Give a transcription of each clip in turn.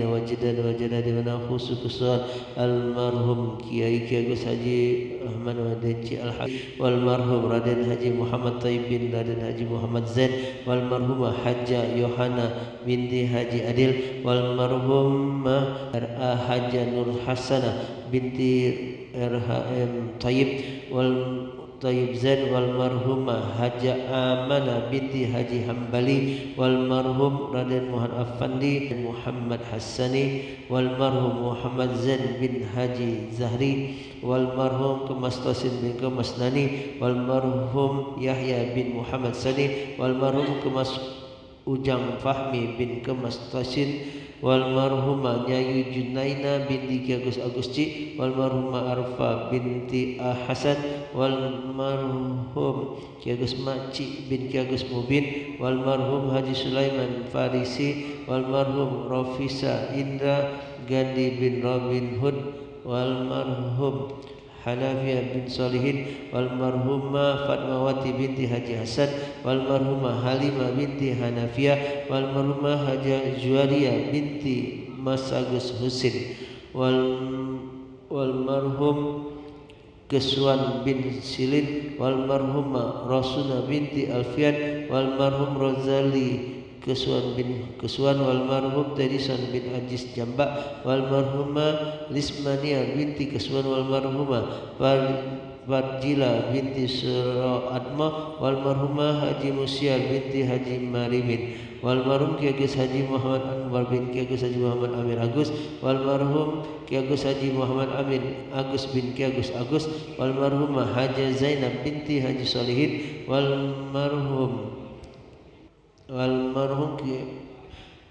wajidan wajada di mana khusus kesuan almarhum Kiai Agus Haji Ahmad Wadenci Al-Habib wal marhum Raden Haji Muhammad Taib bin Raden Haji Muhammad Zain wal marhumah Hajjah Yohana binti Haji Adil wal marhumah R.A. Hajjah Nur Hasanah binti R.H.M. Taib wal Taib Zain wal marhumah Hajjah Amanah binti Haji Hambali wal marhum Raden Muhammad Affandi Muhammad Hassani wal marhum Muhammad Zain bin Haji Zahri wal marhum Kemas Tosin bin Kemas Nani wal marhum Yahya bin Muhammad Sani wal marhum Kemas Ujang Fahmi bin Kemas Tosin wal marhumah Nyayu Junaina binti Ki Agus Agusti wal marhumah Arfa binti Hasan wal marhum Ki Agus Maci bin Ki Agus Mubin wal marhum Haji Sulaiman Farisi wal marhum Rafisa Indra Gandhi bin Robin Hood wal marhum Hanafiyah bin Solihin wal marhumah Fatmawati binti Haji Hasan wal marhumah Halimah binti Hanafiyah wal marhumah Haja Juwaria binti Mas Agus Husin wal marhum Keswan bin Silin wal marhumah Rasuna binti Alfian wal marhum Rozali Keswan bin Keswan wal marhum Tedison bin Ajis Jambak wal marhumah Lismania binti Keswan wal marhumah Farjila binti Suro Atma wal marhumah Haji Musial binti Haji Marimin wal marhum Ki Agus Haji Muhammad Anwar bin Ki Agus Haji Muhammad Amir Agus wal marhum Ki Agus Haji Muhammad Amin Agus bin Ki Agus Agus wal marhumah Haja Zainab binti Haji Solihin wal marhum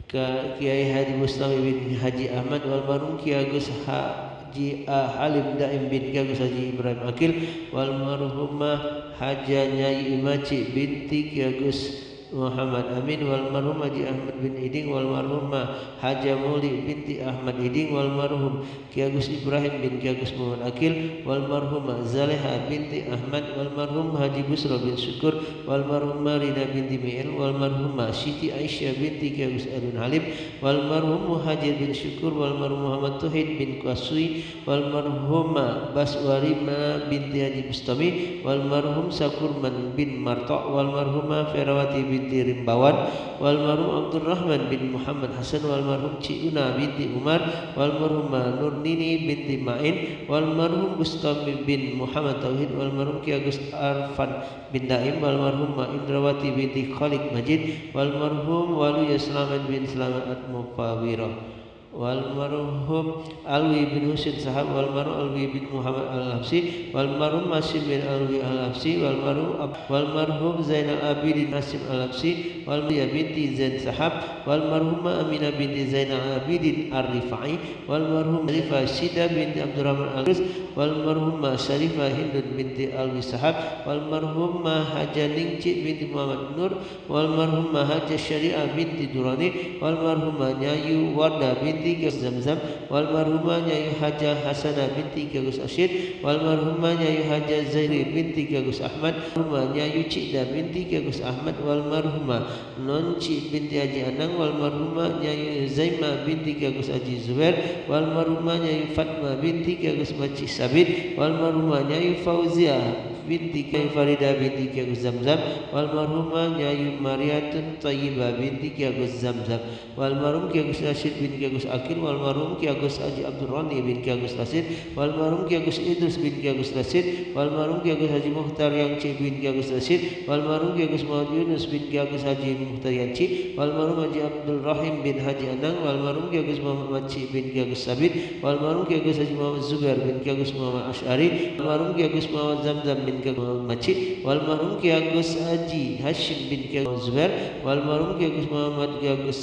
Kiai Haji Mustawi bin Haji Ahmad wal marhum Ki Agus Haji Halim Daim bin Ki Agus Haji Ibrahim Akil wal marhumah Haja Nyai Imaci binti Ki Agus Muhammad Amin wal marhum Haji Ahmad bin Iding wal marhumah Haja Muli binti Ahmad Iding wal marhum Ki Agus Ibrahim bin Ki Agus Muhammad Akil wal marhumah Zaleha binti Ahmad wal marhum Haji Busro bin Syukur wal marhumah Rina binti Mi'il wal marhumah Siti Aisyah binti Ki Agus Arun Halim wal marhum Muhajir bin Syukur wal marhum Muhammad Tuhid bin Qasui wal marhumah Baswarima binti Haji Bustami wal marhum Sakurman bin Martok wal marhumah Ferawati binti Rimbawan wal marhum Abdurrahman bin Muhammad Hasan wal marhum Ciuna binti Umar wal marhumah Nurnini binti Ma'in wal marhum Bustami bin Muhammad Tauhid wal marhum Ki Agus Arfan bin Daim wal marhumah Indrawati binti Khalik Majid wal marhum Waluya Slamet bin Slamet Atmufawirah wal marhum Alwi bin Husin Sahab wal marhum Alwi bin Muhammad Al-Habsi wal marhum Masim bin Alwi Al-Habsi wal marhum Zainal Abidin Masim Al-Habsi wal marhum binti Zain Sahab wal marhum Aminah binti Zainal Abidin Ar-Rifai wal marhum Sharifah Sida binti Abdurrahman Al-Rus wal marhum Sharifah Hindun binti Alwi Sahab wal marhum Haja Ningci binti Muhammad Nur wal marhum Haja Syariah binti Durani wal marhum Nyayu Warda binti Ki Agus Zamzam wal marhumah Nyayu Haja Hasanah binti Ki Agus Asyid wal marhumah Nyayu Haja Zairi binti Ki Agus Ahmad wal marhumah Nyayu Cikda binti Ki Agus Ahmad wal marhumah Nonci binti Haji Anang wal marhumah Nyayu Zaima binti Ki Agus Haji Zubair wal marhumah Nyayu Fatma binti Ki Agus Maci Sabit wal marhumah Nyayu Fauzia binti Ki Farida binti Ki Agus Zamzam wal marhumah Nyayu Mariatun Tayyibah binti Ki Agus Zamzam wal marhum Ki Agus Rashid bin Ki Agus Akil wal marhum Ki Agus Haji Abdul Rani bin Ki Agus Rasid wal marhum Ki Agus Idrus bin Ki Agus Rasid wal marhum Ki Agus Haji Muhtar Yangci bin Ki Agus Rasid wal marhum Ki Agus Muhammad Yunus bin Ki Agus Haji Muhtar Yangci wal marhum Haji Abdul Rahim bin Haji Anang wal marhum Ki Agus Muhammad Maci bin Ki Agus Sabit wal marhum Ki Agus Haji Muhammad Zubair bin Ki Agus Muhammad Ash'ari wal marhum Ki Agus Muhammad Zamzam bin Ki Agus Maci wal marhum Ki Agus Haji Hashim bin Ki Agus Zubair wal marhum Ki Agus Muhammad Ki Agus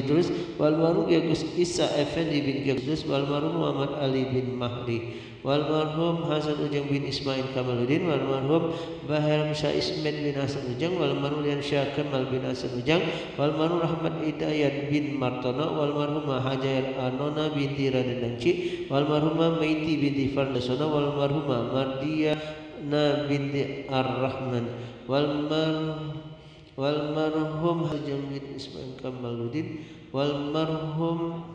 Idrus wal marhum Ki Agus Isa Effendi bin Ki Agus wal marhum Muhammad Ali bin Mahdi wal marhum Hasan Ujang bin Ismail Kamaluddin wal marhum Bahram Syah Ismet bin Hasan Ujang wal marhum Lian Syah Kamal bin Hasan Ujang wal marhum Rahmat Hidayat bin Martono wal marhum Hajar Anona binti Raden Dangci wal marhum Maiti binti Fardasona wal marhum Mardiyana binti Ar-Rahman wal marhum Hajam bin Ismail Kamaluddin wal marhum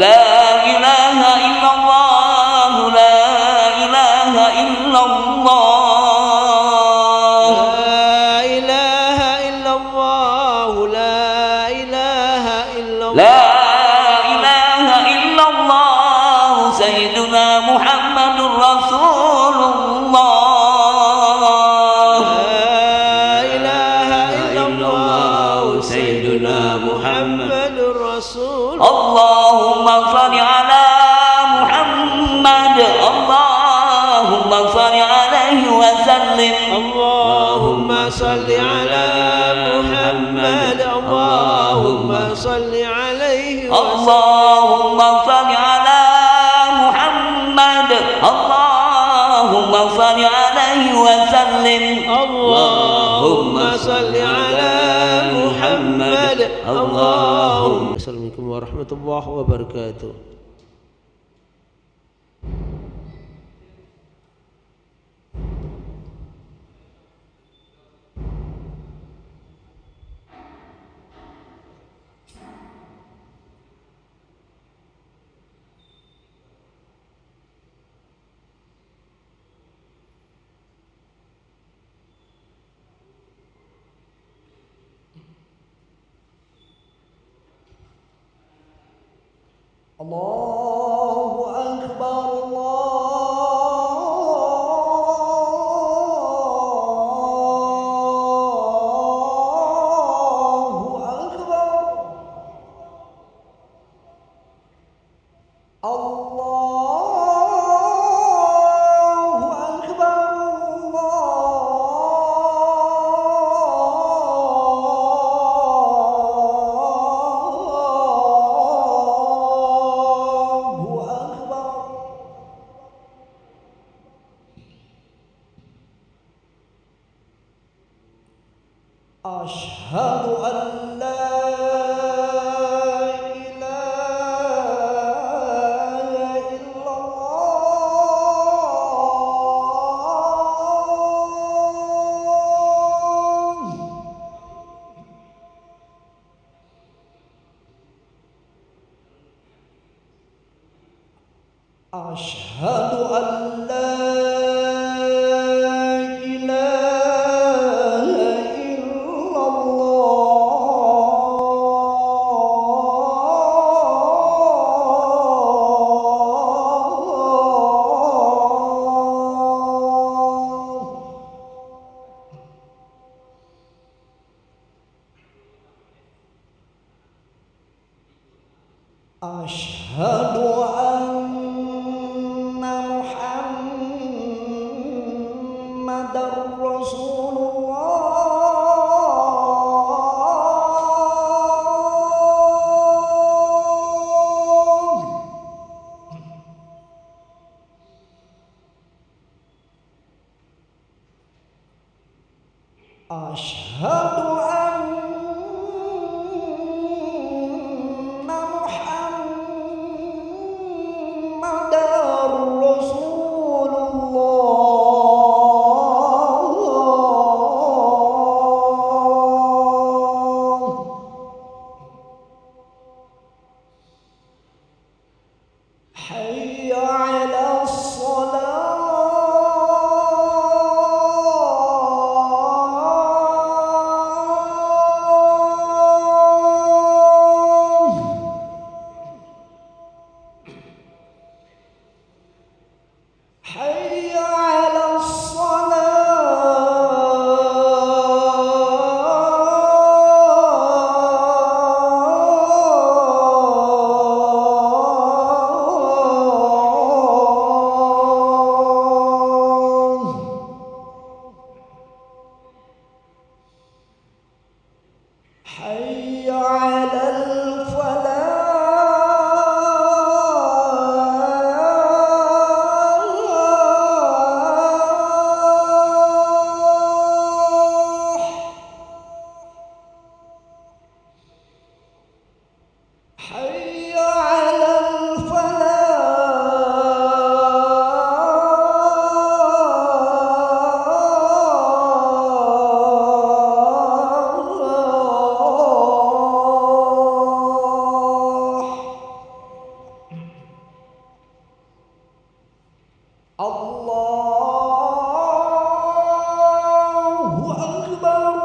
محمد رسول اللهم صل على محمد اللهم صل عليه وسلم اللهم صل على محمد اللهم صل عليه وسلم اللهم صل على محمد اللهم صل عليه وسلم اللهم صل على محمد اللهم Assalamualaikum warahmatullahi wabarakatuh. Allahu Akbar, Allahu Akbar, Allahu Asyhadu an la ilaha illallah. Asyhadu an la Asyhadu anna Muhammadar Rasulullah. Asyhadu حي على الصلاة. حي على حي على الفلاح. حي على Allahu Akbar,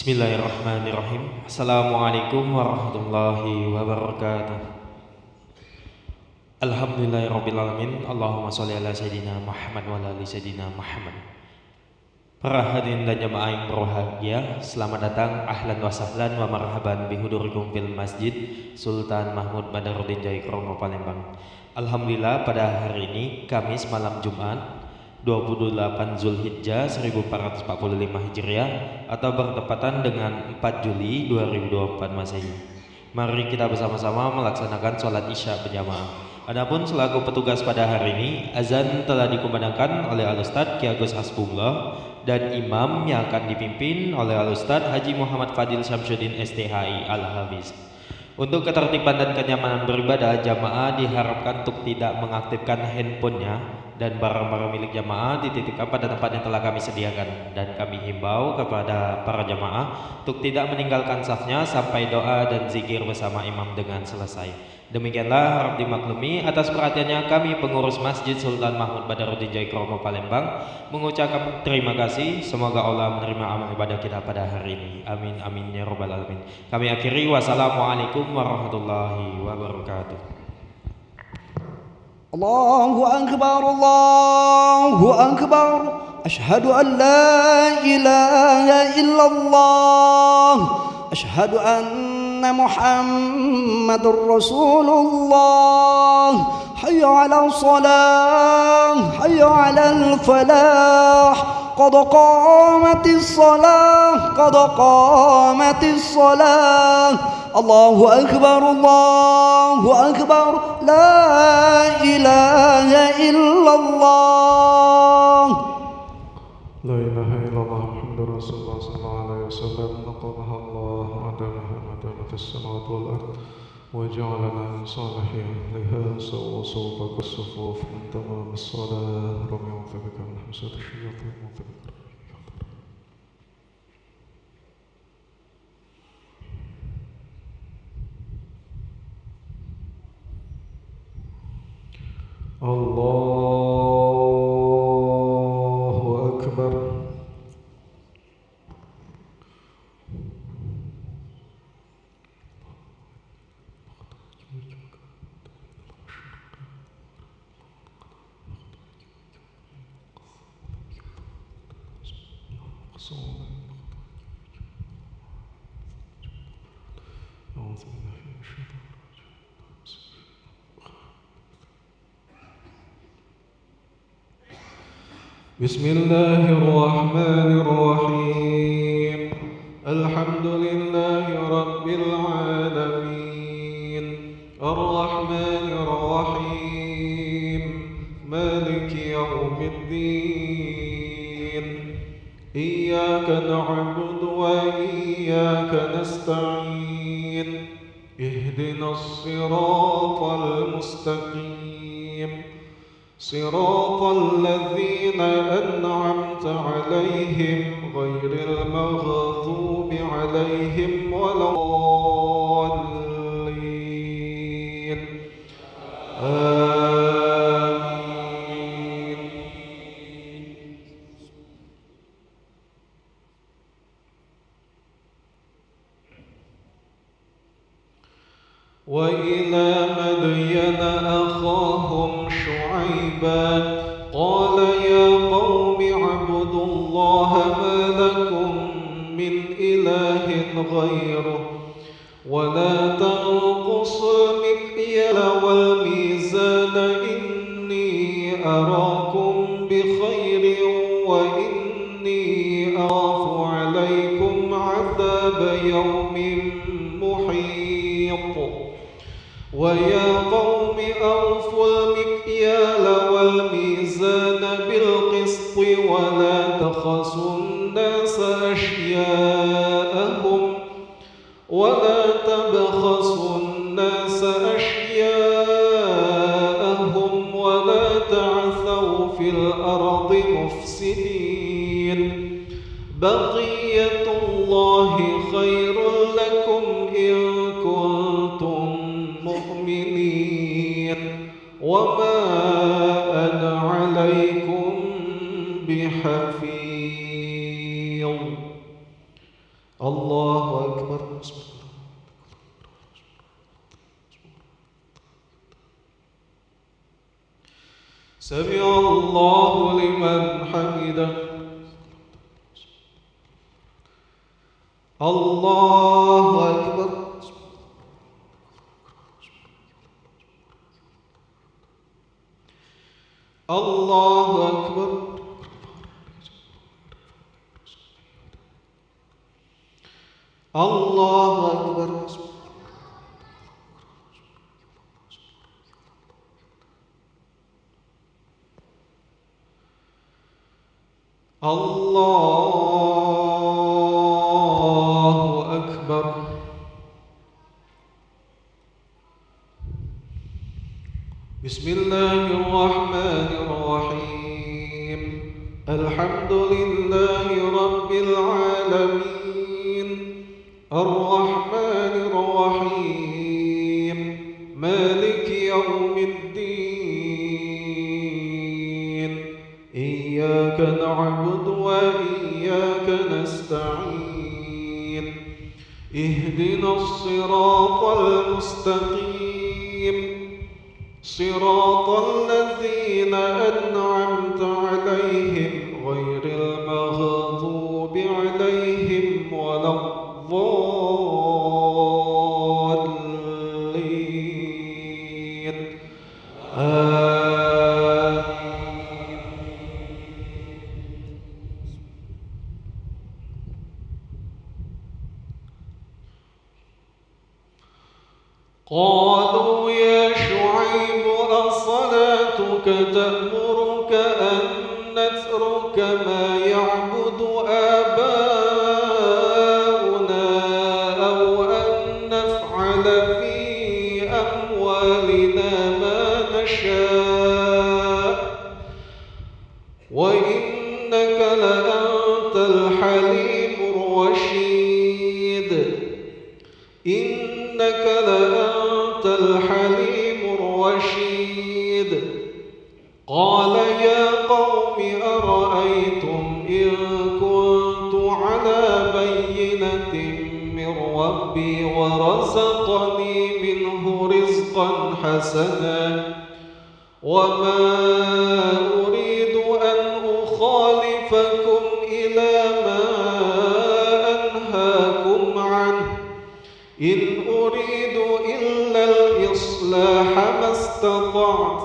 Bismillahirrahmanirrahim. Assalamualaikum warahmatullahi wabarakatuh. Alhamdulillahirrabbilalamin. Allahumma sholli ala Sayyidina Muhammad wa ala ali Sayyidina Muhammad. Para hadirin dan jamaah yang berbahagia, selamat datang, ahlan wa sahlan wa marhaban bihudurikum fil masjid Sultan Mahmud Badarudin Jaikromo Palembang. Alhamdulillah, pada hari ini Kamis malam Jumat 28 Zulhijjah 1445 Hijriah atau bertepatan dengan 4 Juli 2024 Masehi. Mari kita bersama-sama melaksanakan sholat Isya berjamaah. Adapun selaku petugas pada hari ini, azan telah dikumandangkan oleh Al-Ustadz Ki Agus Hasbullah dan imam yang akan dipimpin oleh Al-Ustadz Haji Muhammad Fadil Syamsuddin STHI Al-Hafiz. Untuk ketertiban dan kenyamanan beribadah, jamaah diharapkan untuk tidak mengaktifkan handphonenya dan barang-barang milik jamaah dititipkan pada tempat yang telah kami sediakan, dan kami himbau kepada para jamaah untuk tidak meninggalkan safnya sampai doa dan zikir bersama imam dengan selesai. Demikianlah harap dimaklumi. Atas perhatiannya kami pengurus Masjid Sultan Mahmud Badarudin Jaikromo Palembang mengucapkan terima kasih. Semoga Allah menerima amal ibadah kita pada hari ini. Amin amin ya rabbal alamin. Kami akhiri, wassalamualaikum warahmatullahi wabarakatuh. الله أكبر الله أكبر أشهد أن لا إله إلا الله أشهد أن محمد رسول الله حي على الصلاة حي على الفلاح قد قامت الصلاة قد قامت الصلاة الله أكبر الله أكبر لا إله إلا الله لا إله إلا الله محمد رسول الله صلى الله عليه وسلم. نقضها الله عدمها عدم في السماوات والأرض وجعلنا من صالح أهلها سووا صوفك الصفوف من تمام الصلاة رمي وفبك من حمسة الشياطين وفبك. الله أكبر. بسم الله الرحمن الرحيم. الحمد لله رب العالمين الرحمن الرحيم مالك يوم الدين إياك نعبد وإياك نستعين اهدنا الصراط المستقيم صراط الذين أنعمت عليهم غير المغضوب عليهم ولا الضالين آمين. وإلى مدين أخاهم شعيبا قال يا قوم اعبدوا الله ما لكم من إله غيره ولا تنقصوا المكيال والميزان إني أراكم بخير وإني أخاف عليكم عذاب يوم محيط ويا قوم أوفوا المكيال والميزان بالقسط ولا تخسوا الناس أشياءهم ولا تبخسوا الناس أشياءهم ولا تعثوا في الأرض مفسدين بقية الله خير لكم إن كنتم مؤمنين وما أنا عليكم بحفيظ. سمع الله لمن حمده الله أكبر الله أكبر الله أكبر الله أكبر بسم الله الرحمن الرحيم الحمد لله رب العالمين الرحمن الرحيم مالك يوم الدين إياك نعبد وإياك نستعين اهدنا الصراط المستقيم صراط الذين أنعمت عليهم غير المغضوب عليهم ولا الضالين آمين. قالوا يا شعيب أصلاتك تأمرك أن نترك ما يعبد آباؤنا أو أن نفعل في أموالنا ما نشاء وإنك لأنت الحليم الرشيد إنك لأنت الحليم الرشيد قال يا قوم أرأيتم إن كنت على بينة من ربي ورزقني منه رزقا حسنا وما أريد أن أخالفكم إلى ما أنهاكم عنه إن أريد إلا الإصلاح ما استطعت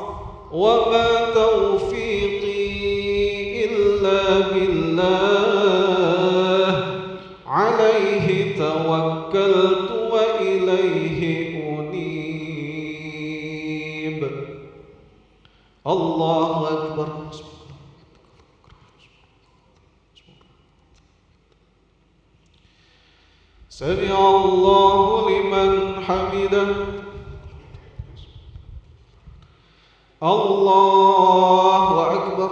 وما توفيقي إلا بالله عليه توكلت وإليه أنيب الله أكبر سمع الله لمن حمده الله أكبر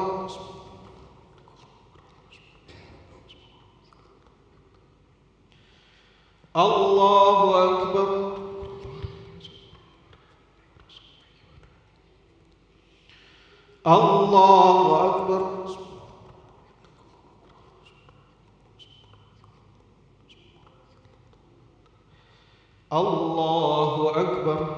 الله أكبر الله أكبر الله أكبر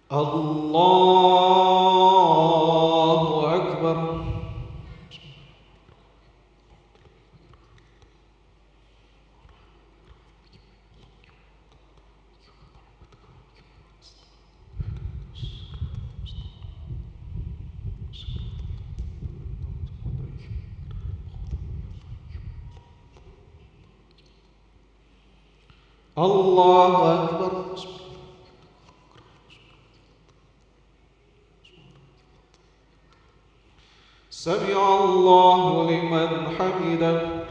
الله أكبر الله أكبر سمع الله لمن حمده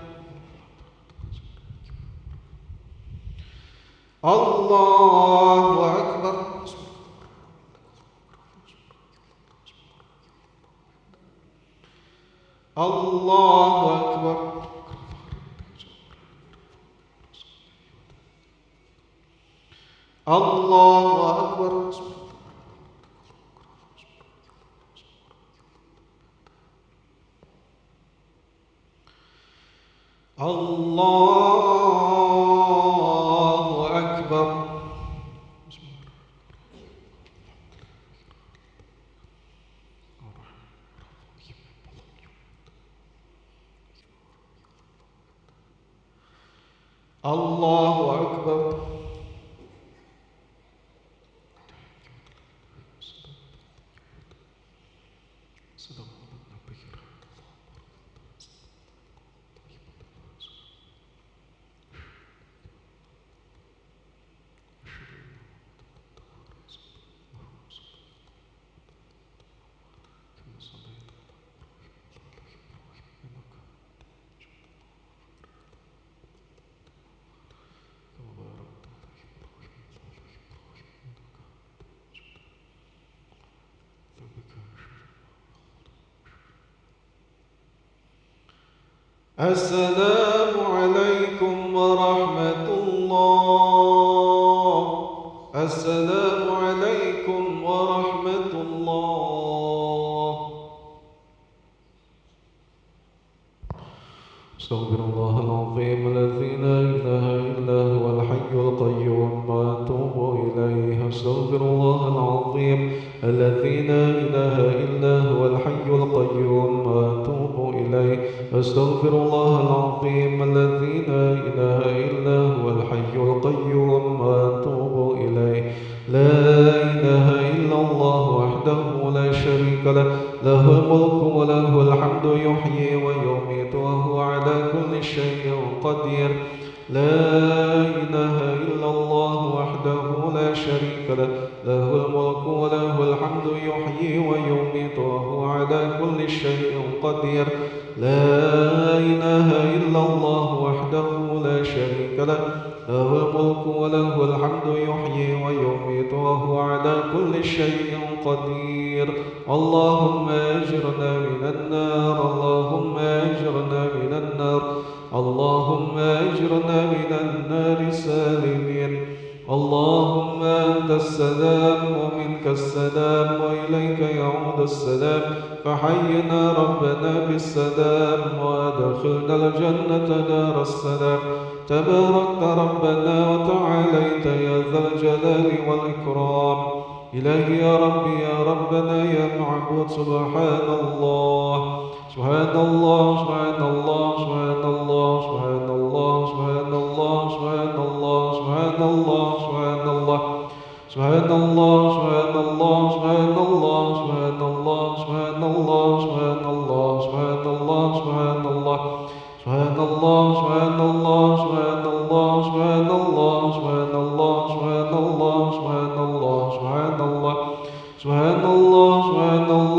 الله أكبر الله أكبر Allahu Akbar. Allahu Akbar. Allahu Akbar. Assalamu alaikum warahmatullah. Assalamu alaikum warahmatullah. Astaghfirullahal azim alladzi la ilaha illa huwal hayyul qayyum wa atubu ilaihi. Astaghfirullahal azim alladzi la ilaha illa huwal hayyul qayyum wa atubu ilaihi. أستغفر الله العظيم الذي لا إله إلا هو الحي القيوم وأتوب إليه. لا إله إلا الله وحده لا شريك له، له الملك وله الحمد يحيي ويميت وهو على كل شيء قدير. لا إله إلا الله وحده لا شريك له، له الملك وله الحمد يحيي ويميت وهو على كل شيء قدير. لا إله إلا الله وحده لا شريك له، له الملك وله الحمد يحيي ويميت وهو على كل شيء قدير. اللهم أجرنا من النار، اللهم أجرنا من النار، اللهم أجرنا من النار سالمين. اللهم أنت السلام ومنك السلام وإليك يعود السلام، فحينا ربنا بالسلام وأدخلنا الجنة دار السلام. تباركت ربنا وتعاليت يا ذا الجلال والإكرام. إلهي يا ربي يا ربنا يا معبود، سبحان الله سبحان الله سبحان الله سبحان الله سبحان الله سبحان الله سبحان الله سبحان الله سبحان الله سبحان الله سبحان الله سبحان الله سبحان الله سبحان الله سبحان الله سبحان الله سبحان الله سبحان الله سبحان الله